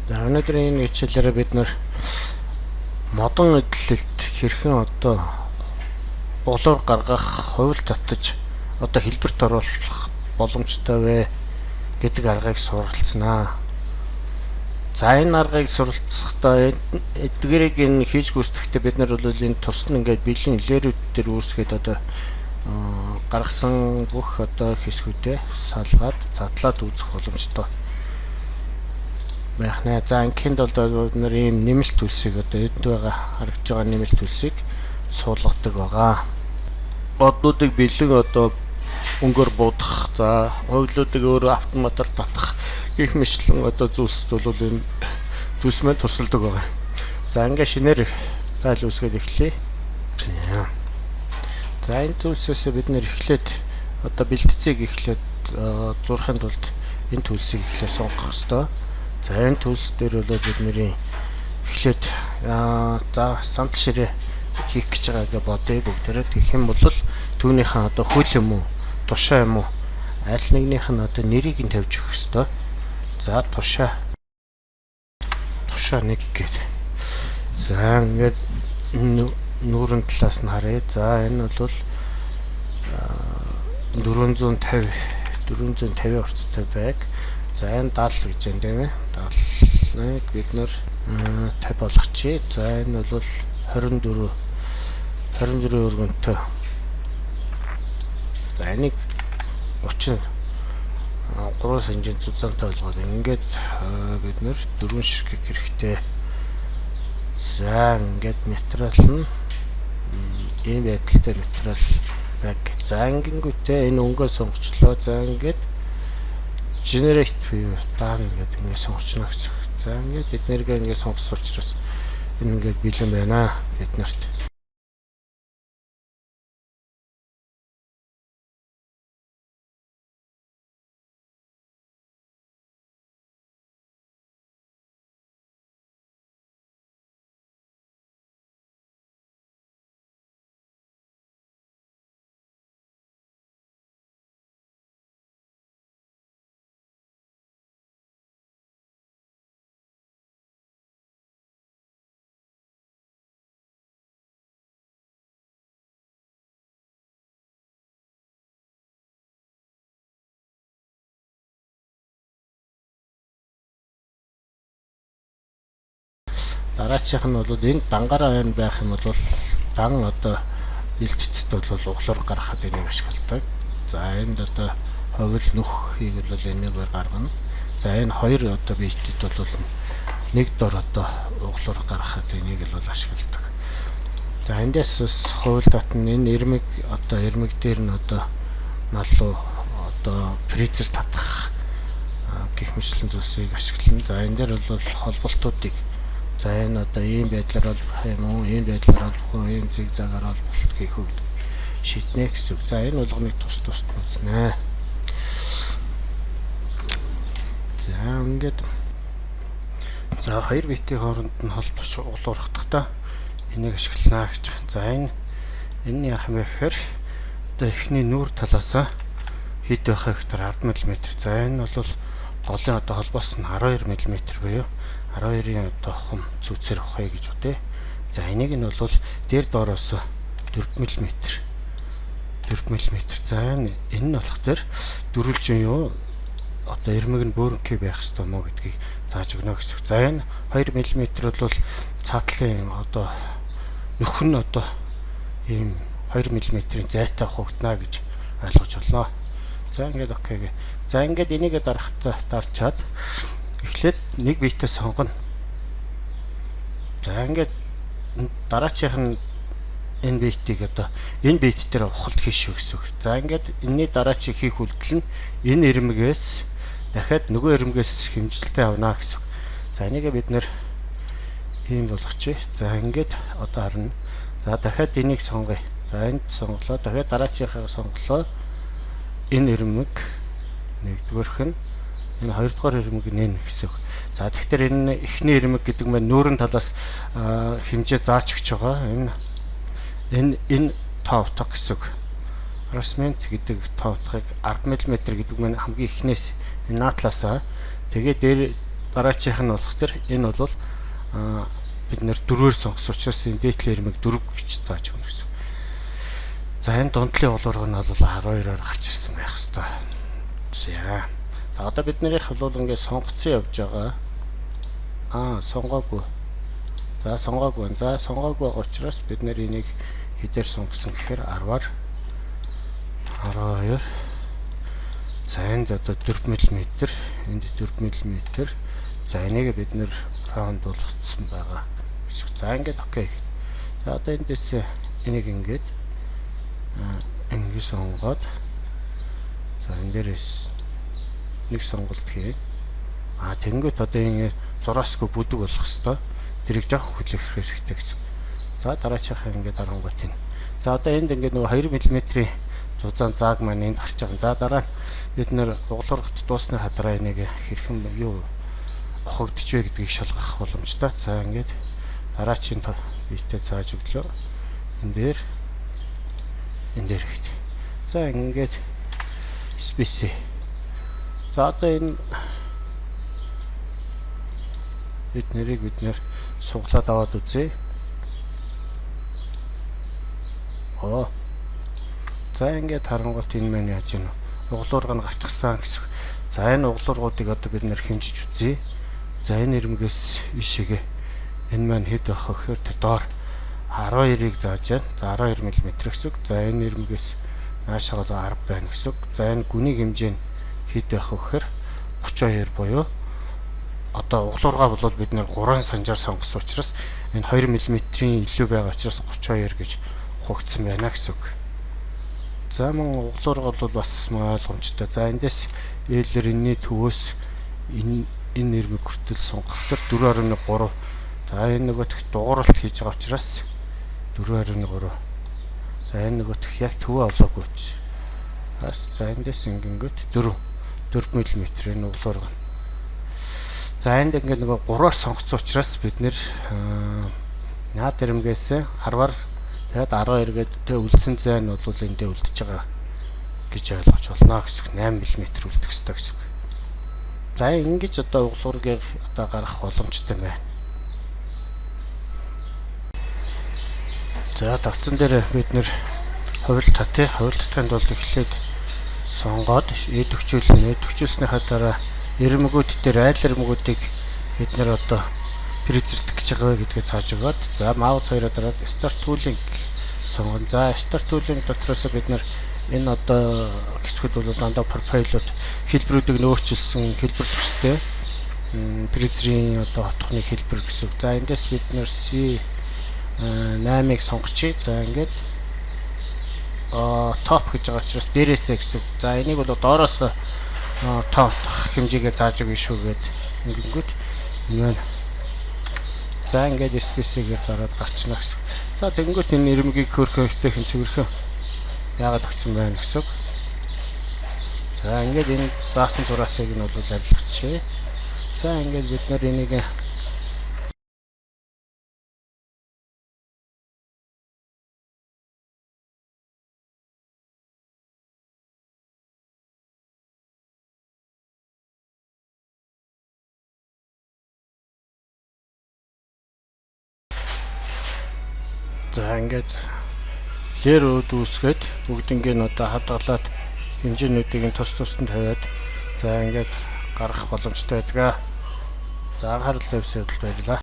За өнөөдрийн энэ хичээлээр бид нэр модон эдлэлт хэрхэн одоо углуур гаргах, хувил татаж одоо хэлбэрт оруулах боломжтой вэ гэдэг аргыг суралцсанаа. За энэ аргыг суралцахдаа эдгээрийг энэ хийж гүйцэтгэхдээ бид нар бол энэ тусад нь ингээд бэлэн лерүүд дээр үүсгээд одоо гаргасан бүх одоо хэсгүүдээ салгаад задлаад үүсгэх боломжтой байх нэ. За анхинд бол бид нар ийм нэмэлт төлсийг одоо энд байгаа харагдж байгаа нэмэлт төлсийг суулгадаг байгаа. Бодлуудыг бэлэн одоо өнгөөр буудах, за хувилуудыг өөрөө автоматар татах гэх мэтлэн одоо зүйлсд бол энэ төлс маань тусалдаг байгаа. За ингээ шинээр гайл үүсгээд эхлэе. За энэ төлсөөс бид нэр эхлээд одоо бэлтцийг эхлээд зурхын тулд энэ төлсийг эхлээд сонгох ёстой. За энэ төлс дээр бол бид нэрийн эхлээд за сант ширээ хийх гэж байгаагаа бодъё бүгдээрээ. Тэгэх юм бол түүнийхэн одоо хөл юм уу, тушаа юм уу, аль нэгнийх нь одоо нэрийг нь тавьж өгөх ёстой. За тушаа 1 гээд. За ингээд нүүрэн талаас нь харъя. За энэ бол 450 орцтой байг. За энэ 70 гэж байна тийм ээ. 70-ыг бид нэр 50 болгочихъя. За энэ бол 24 өргөнтэй. За энийг 30 3 санжийн зузаантай болгоод ингээд бид нэр 4 ширхэг хэрэгтэй. За ингээд материал нь ийм байдалтай материал баг. За ингэнгүүтээ энэ өнгөө сонгочлоо. За ингээд generate view даана гэдэг ингээд сонгочно гэсэн. За ингээд эднэргээ ингээд сонгосон учраас энэ ингээд бэлэн байна бид нарт. Дараачих нь бол энэ дангаараа байна байх юм бол дан одоо бэлтгэцэд бол углуур гаргахад энийг ашигладаг. За энд одоо ховил нөхийг бол энэгээр гаргана. За энэ хоёр одоо бэлтгэд бол нэг дор одоо углуур гаргахад энийг л ашигладаг. За эндээс ховил татна энэ ирмэг одоо ирмэг дээр нь одоо налуу одоо фризер татах гэх мэтлэн зүйлсийг ашиглана. За энэ дээр бол холболтуудыг за энэ одоо ийм байдлаар олбох юм уу, ийм байдлаар олбох уу, ийм зигзагаар олболт хийх үед шийднэ гэсэн. За энэ болгоныг тус тусд үзнэ. За ингээд за хоёр битийн хооронд нь холбож углуурхдахтаа энийг ашиглана гэж. За энэ яах юм бэ гэхээр одоо эхний нүүр талаасаа хэд байх вэ гэхээр 10 мм. За энэ бол голын одоо холбоос нь 12 мм буюу 12-ийн одоо хум цүцээр ухъя гэж үтэй. За энийг нь бол дээр доороос 4 мм. За энэ нь болох дээр дөрвөлж юу одоо ирмэг нь бөөрөнхий байх ёстой мó гэдгийг зааж өгнө гэсэн. За энэ 2 мм бол цаатлын одоо нөх нь одоо ийм 2 мм-ийн зайтай хугтана гэж ойлгож болно. За ингээд окей. За ингээд энийг дарчаад эхлээд нэг биетээ сонгоно. За ингээд дараачих нь энэ биетийг одоо энэ биет дээр ухалт хийшүү гэсэн үг. За ингээд энэний дараачих хийх үйлдэл нь энэ ирмэгээс дахиад нөгөө ирмэгээс хэмжилтээ авна гэсэн үг. За энийг бид нэр ийм болгочих. За ингээд одоо харна. За дахиад энийг сонгоё. За энд сонголоо. Дахиад дараачихаа сонголоо. Энэ ирмэг нэгдүгээрх нь энэ хоёрдугаар ирмэг нь гэсэн үг. За тэгэхээр энэ эхний ирмэг гэдэг нь нүүрэн талаас хэмжээ заач өгч байгаа. Энэ тоовтог гэсэн үг. Harassment гэдэг тоовтогыг 10 мм гэдэг нь хамгийн эхнээс энэ наатлаасаа тэгээ дээр дараачих нь болох төр энэ бол бид нэр 4-ээр сонгосон учраас энэ дээдлийн ирмэг 4 гэж зааж өгнө гэсэн. За энэ дундлын уулуурга нь бол 12-оор гарч ирсэн байх хэвээр. За. За одоо биднийх бол ингээд сонгоцсон явж байгаа. Сонгоогүй. За сонгоогүй. За сонгоогүй байгаа учраас бид нэр энийг хэдээр сонгосон гэхээр 10-аар 12. За энд одоо 4 мм, энд 4 мм. За энийг бид нэр раунд болгоцсон байгаа. За ингээд окей. За одоо эндээс энийг ингээд сонгоод за энэ дээрээс нэг сонголт хий. Тэнгүүт одоо ингэ зураасгүй бүдэг болох хэвээр. Тэрийг жоох хүлээх хэрэгтэй гэсэн. За дараачихаа ингэ дарангуут энэ. За одоо энд ингэ нөгөө 2 мм-ийн зузаан зааг маань энд гарч байгаа. За дараа бид нэр углуургад дуусны хадраа энийг хэрхэн юу ухагдж вэ гэдгийг шалгах боломжтой. За ингээд дараачийн биетээ зааж өглөө. Энэ дээр ихт. За ингээд спеси. За одоо энэ бид нэр суглаад аваад үзье. За ингээд харангуут энэ маань яаж гэнэ? Углуурга нь гарчихсан гэсэн. За энэ углуургуудыг одоо бид нэр хэмжиж үзье. За энэ ирмэгээс ишигээ энэ маань хэд байх вэ гэхээр тэр доор 12-ыг зааж байна. За 12 мм гэсэн. За энэ ирмэгээс наашаа бол 10 байна гэсэн. За энэ гүнийг хэмжээ нь хэд байх вэ гэхээр 32 буюу одоо углуурга бол бид нэр 3 санжаар сонгосон учраас энэ 2 мм-ийн илүү байгаа учраас 32 гэж ухагдсан байна гэсэн үг. За мөн углуурга бол бас ойлгомжтой. За эндээс ээлэр энэний төвөөс энэ нэрмэг хүртэл сонгох төр 4.3. За энэ нөгөөх дугуйлт хийж байгаа учраас 4.3. За энэ нөгөөх яг төвөө олоогүй ч. За эндээс ингэнгөт 4 мм энэ углуурга. За энд ингээд нөгөө 3-аар сонгоцсон учраас бид нэр наад ирмгээс 10-аар тэгээд 12 гэдэг үлдсэн зай нь бол эндээ үлдэж байгаа гэж ойлгож болно гэсэн 8 мм үлдэх ёстой гэсэн. За ингэж одоо углуургийг одоо гаргах боломжтой байна. За тавцсан дээр бид нэр хувилт татахын тулд эхлээд сонгоод эдвчүүлснийхаа дараа ирмэгүүд дээр айл ирмэгүүдийг бид нэр одоо призердэх гэж байгаа гэдгээ цааж өгөөд за маус 2-аа дараа start tooling сонгон. За start tooling дотроос бид нэр энэ одоо хэсгүүд бол дандаа профайлууд хэлбэрүүдийг нөөрчилсөн хэлбэр төстэй призерийн одоо хотхны хэлбэр гэсэн. За эндээс бид нэр C8-ыг сонгочих. За ингээд топ гэж байгаа учраас дээрээсээ гэсэн. За энийг бол доороос топ хэмжээгээ зааж өгнө шүү гэд ингэнгүүт энэ. За ингээд спесигээр дараад гарчна гэсэн. За тэгэнгүүт энэ ирмэгийг хөөрхөн өвтэйхэн цэвэрхэн яагаад өгсөн байна гэсэн. За ингээд энэ заасан зураасыг нь бол арилгачихъя. За ингээд бид нар энийг за ингээд лэр үүдүсгээд бүгднийг нь одоо хадгалаад хэмжээнүүдийг нь тус тусанд тавиад за ингээд гаргах боломжтой байдаг. За анхаарал тавьсан явдалд баярлалаа.